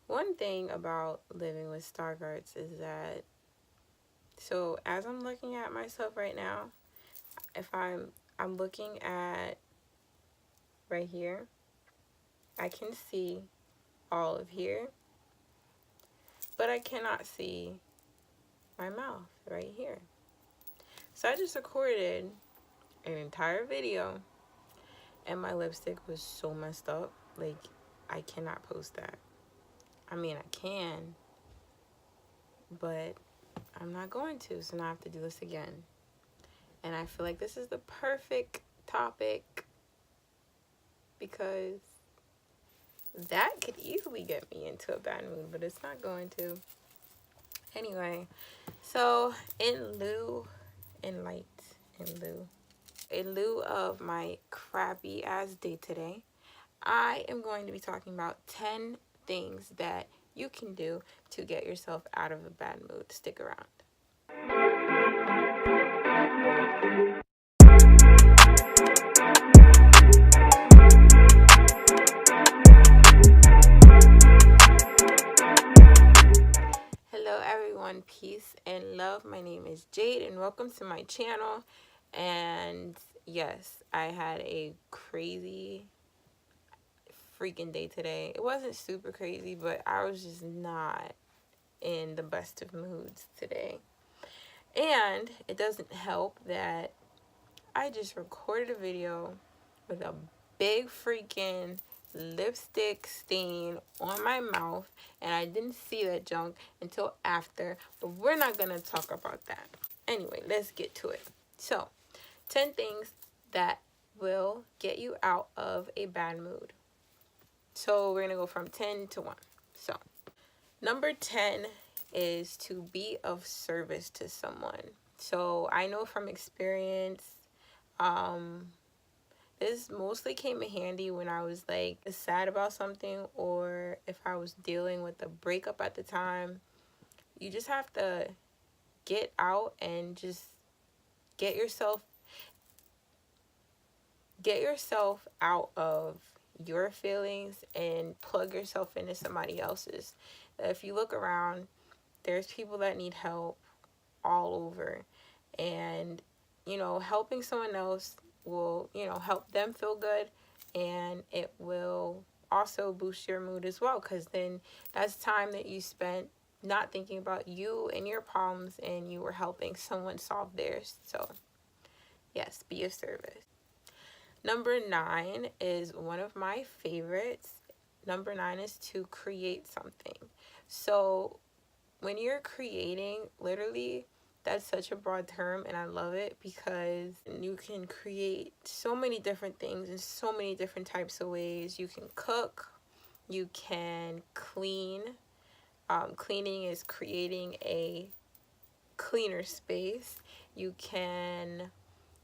One thing about living with Stargarts is that, so as I'm looking at myself right now, if I'm looking at right here, I can see all of here, but I cannot see my mouth right here. So I just recorded an entire video and my lipstick was so messed up. Like, I cannot post that. I mean, I can, but I'm not going to, so now I have to do this again. And I feel like this is the perfect topic because that could easily get me into a bad mood, but it's not going to. Anyway, so in lieu of my crappy ass day today, I am going to be talking about 10 things that you can do to get yourself out of a bad mood. Stick around. Hello everyone, peace and love. My name is Jade and welcome to my channel. And yes, I had a crazy freaking day today. It wasn't super crazy, but I was just not in the best of moods today. And it doesn't help that I just recorded a video with a big freaking lipstick stain on my mouth, and I didn't see that junk until after, but we're not gonna talk about that. Anyway, let's get to it. So 10 things that will get you out of a bad mood. So we're gonna go from 10 to 1. So number 10 is to be of service to someone. So I know from experience, this mostly came in handy when I was like sad about something, or if I was dealing with a breakup at the time. You just have to get out and just get yourself out of your feelings and plug yourself into somebody else's. If you look around, there's people that need help all over, and helping someone else will help them feel good, and it will also boost your mood as well, because then that's time that you spent not thinking about you and your problems, and you were helping someone solve theirs. So yes, be of service. Number 9 is one of my favorites. Number 9 is to create something. So when you're creating, literally, that's such a broad term, and I love it because you can create so many different things in so many different types of ways. You can cook, you can clean. Cleaning is creating a cleaner space. You can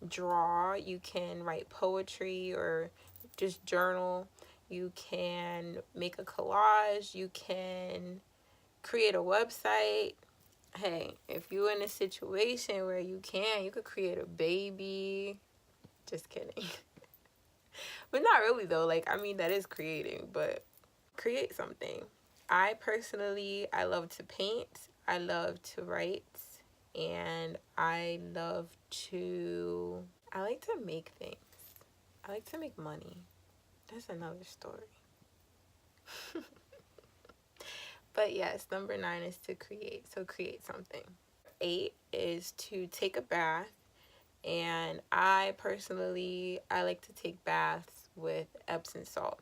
draw, you can write poetry or just journal. You can make a collage, you can create a website. Hey, if you're in a situation where you could create a baby. Just kidding. But not really though. Like, I mean, that is creating, but create something. I love to paint. I love to write. And I like to make things. I like to make money. That's another story. But yes, number 9 is to create. So create something. 8 is to take a bath. And I like to take baths with Epsom salt.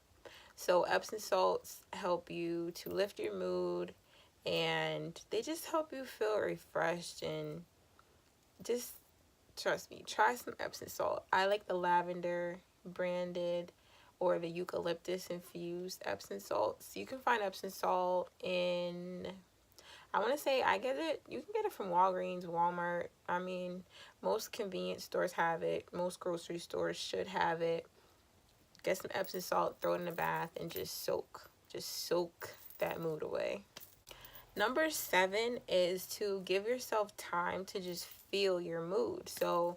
So Epsom salts help you to lift your mood, and they just help you feel refreshed, and just trust me, try some Epsom salt. I like the lavender branded or the eucalyptus infused Epsom salts. You can find Epsom salt in, I want to say you can get it from Walgreens, Walmart. I mean, most convenience stores have it. Most grocery stores should have it. Get some Epsom salt, throw it in the bath, and just soak that mood away. Number 7 is to give yourself time to just feel your mood. So,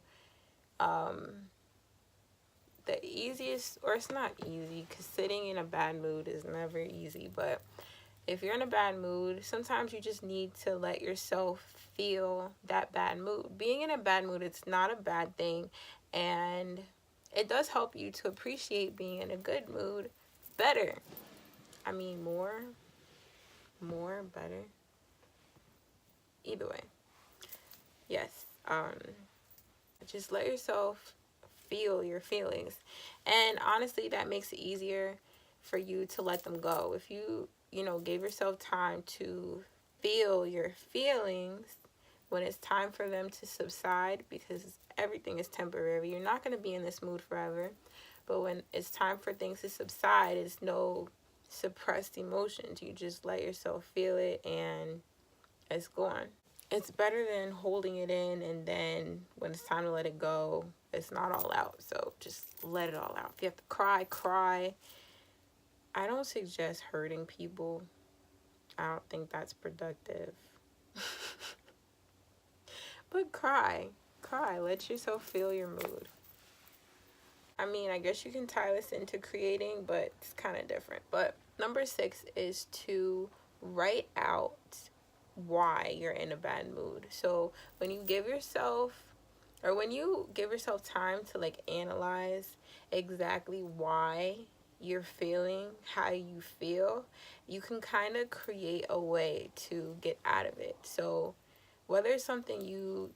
the easiest, or it's not easy, because sitting in a bad mood is never easy, but If you're in a bad mood, sometimes you just need to let yourself feel that bad mood. Being in a bad mood, it's not a bad thing. And it does help you to appreciate being in a good mood better. I mean, more, better. Either way. Yes. Just let yourself feel your feelings. And honestly, that makes it easier for you to let them go. If you gave yourself time to feel your feelings when it's time for them to subside, because everything is temporary. You're not going to be in this mood forever. But when it's time for things to subside, it's no suppressed emotions. You just let yourself feel it and it's gone. It's better than holding it in, and then when it's time to let it go, it's not all out. So just let it all out. If you have to cry, cry. I don't suggest hurting people. I don't think that's productive. But cry. Cry. Let yourself feel your mood. I mean, I guess you can tie this into creating, but it's kind of different. But number 6 is to write out why you're in a bad mood. So when you give yourself time to like analyze exactly why you're feeling how you feel, you can kind of create a way to get out of it. So whether it's something you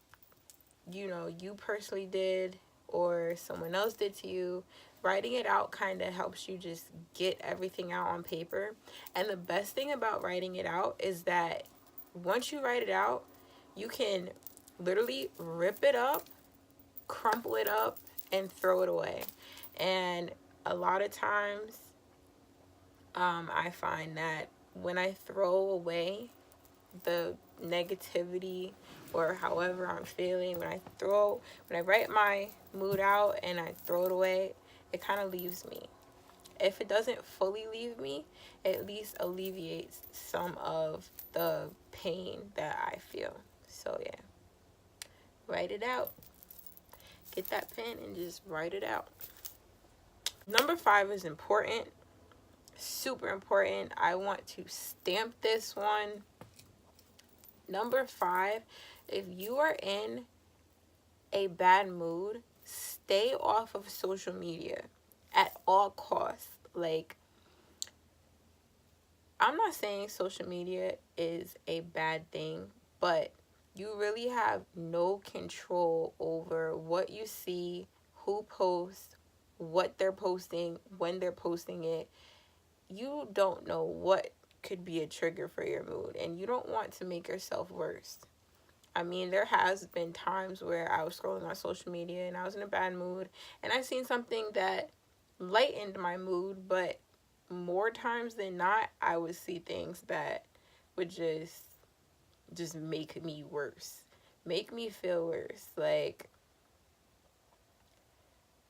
personally did or someone else did to you, writing it out kind of helps you just get everything out on paper. And the best thing about writing it out is that once you write it out, you can literally rip it up, crumple it up, and throw it away. And a lot of times, I find that when I throw away the negativity or however I'm feeling, when I write my mood out and I throw it away, it kind of leaves me. If it doesn't fully leave me, it at least alleviates some of the pain that I feel. So yeah, write it out. Get that pen and just write it out. Number 5 is important. Super important. I want to stamp this one. Number 5, if you are in a bad mood, stay off of social media at all costs. Like, I'm not saying social media is a bad thing, but you really have no control over what you see, who posts, what they're posting, when they're posting it. You don't know what could be a trigger for your mood, and you don't want to make yourself worse. I mean, there has been times where I was scrolling on social media and I was in a bad mood, and I seen something that lightened my mood, but more times than not, I would see things that would just make me worse, make me feel worse. Like,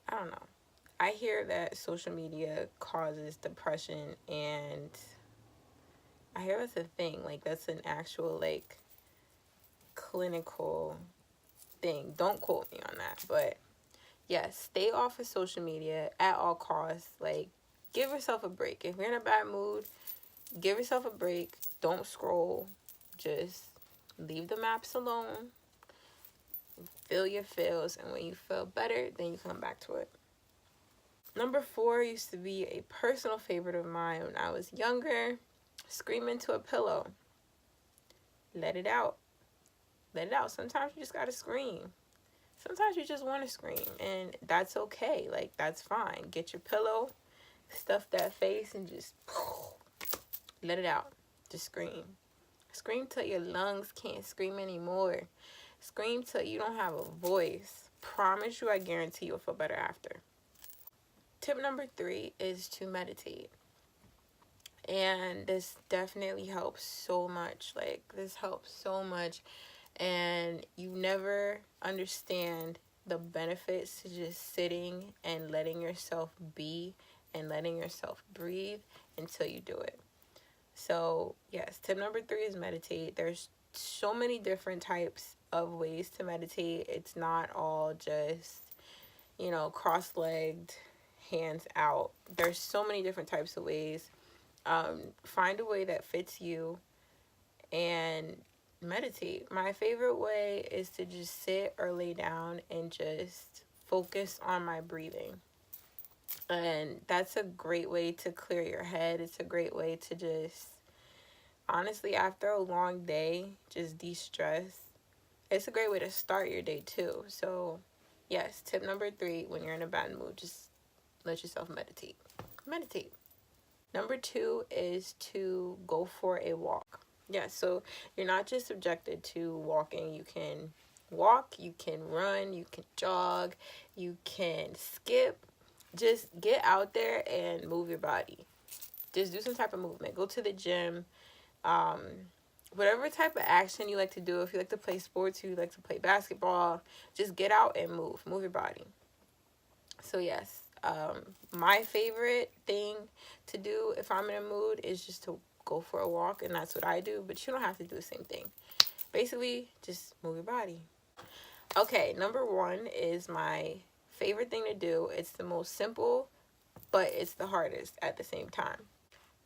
I don't know. I hear that social media causes depression, and I hear that's a thing. Like, that's an actual, like, clinical thing. Don't quote me on that, but yes, stay off of social media at all costs. Like, give yourself a break. If you're in a bad mood, give yourself a break. Don't scroll. Just leave the maps alone. Feel your feels, and when you feel better, then you come back to it. Number 4 used to be a personal favorite of mine when I was younger. Scream into a pillow. Let it out. Let it out. Sometimes you just gotta scream. Sometimes you just want to scream, and that's okay. Like, that's fine. Get your pillow, stuff that face, and just let it out. Just scream. Scream till your lungs can't scream anymore. Scream till you don't have a voice. Promise you, I guarantee you'll feel better after. Tip number 3 is to meditate. And this definitely helps so much. Like, this helps so much. And you never understand the benefits to just sitting and letting yourself be and letting yourself breathe until you do it. So, yes, tip number 3 is meditate. There's so many different types of ways to meditate. It's not all just, cross-legged, hands out. There's so many different types of ways. Find a way that fits you and meditate. My favorite way is to just sit or lay down and just focus on my breathing. And that's a great way to clear your head. It's a great way to just, honestly, after a long day, just de-stress. It's a great way to start your day too. So, yes, tip number 3, when you're in a bad mood, just let yourself meditate. Meditate. Number 2 is to go for a walk. Yeah, so you're not just subjected to walking. You can walk, you can run, you can jog, you can skip. Just get out there and move your body. Just do some type of movement. Go to the gym. Whatever type of action you like to do. If you like to play sports, you like to play basketball, just get out and move. Move your body. So yes, my favorite thing to do if I'm in a mood is just to go for a walk, and that's what I do. But you don't have to do the same thing. Basically, just move your body. Okay, number 1 is my favorite thing to do. It's the most simple, but it's the hardest at the same time.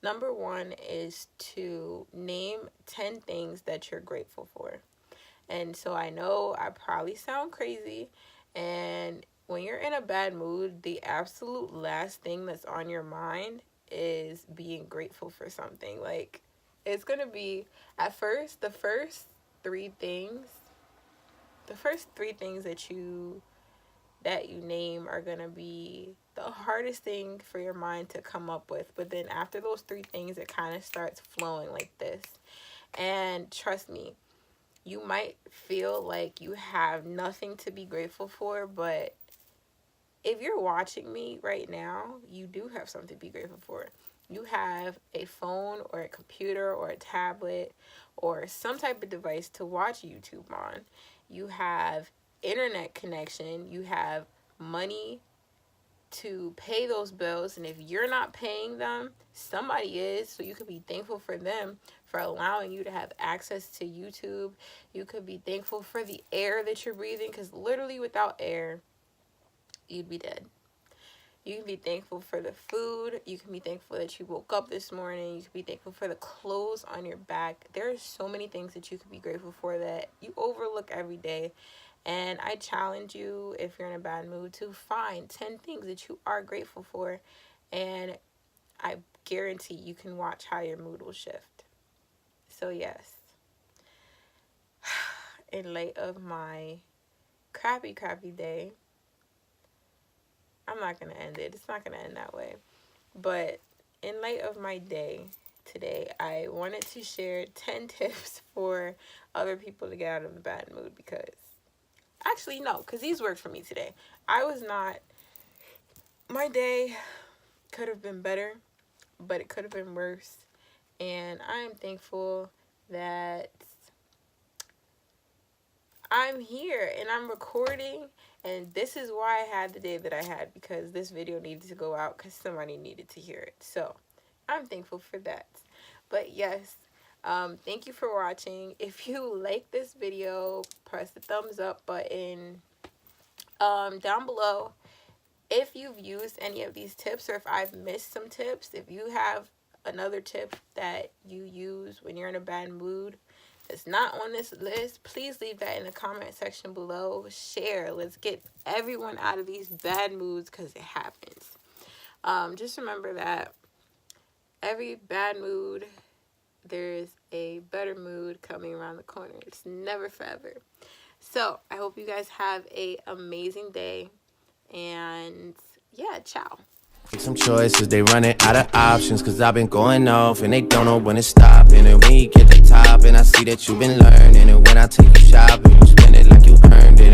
Number 1 is to name 10 things that you're grateful for. And so I know I probably sound crazy, and when you're in a bad mood, the absolute last thing that's on your mind is being grateful for something. Like, it's going to be, at first, the first three things that you name are going to be the hardest thing for your mind to come up with. But then after those 3 things, it kind of starts flowing like this. And trust me, you might feel like you have nothing to be grateful for, but if you're watching me right now, you do have something to be grateful for. You have a phone or a computer or a tablet or some type of device to watch YouTube on. You have internet connection. You have money to pay those bills, and if you're not paying them, somebody is, so you could be thankful for them for allowing you to have access to YouTube. You could be thankful for the air that you're breathing, because literally without air, you'd be dead. You can be thankful for the food. You can be thankful that you woke up this morning. You can be thankful for the clothes on your back. There are so many things that you could be grateful for that you overlook every day. And I challenge you, if you're in a bad mood, to find 10 things that you are grateful for. And I guarantee you can watch how your mood will shift. So yes, in light of my crappy day, I'm not going to end it. It's not going to end that way. But in light of my day today, I wanted to share 10 tips for other people to get out of a bad mood, because actually, no, because these worked for me today. My day could have been better, but it could have been worse. And I am thankful that I'm here and I'm recording, and this is why I had the day that I had, because this video needed to go out because somebody needed to hear it. So I'm thankful for that. But yes, thank you for watching. If you like this video, press the thumbs up button down below. If you've used any of these tips, or if I've missed some tips, if you have another tip that you use when you're in a bad mood that's not on this list, please leave that in the comment section below. Share. Let's get everyone out of these bad moods, because it happens. Just remember that every bad mood, there's a better mood coming around the corner. It's never forever. So I hope you guys have an amazing day, and yeah, ciao. Some choices, they running out of options, cause I've been going off and they don't know when to stop. And then when you get to the top, and I see that you've been learning, and when I take you shopping, you spend it like you earned it.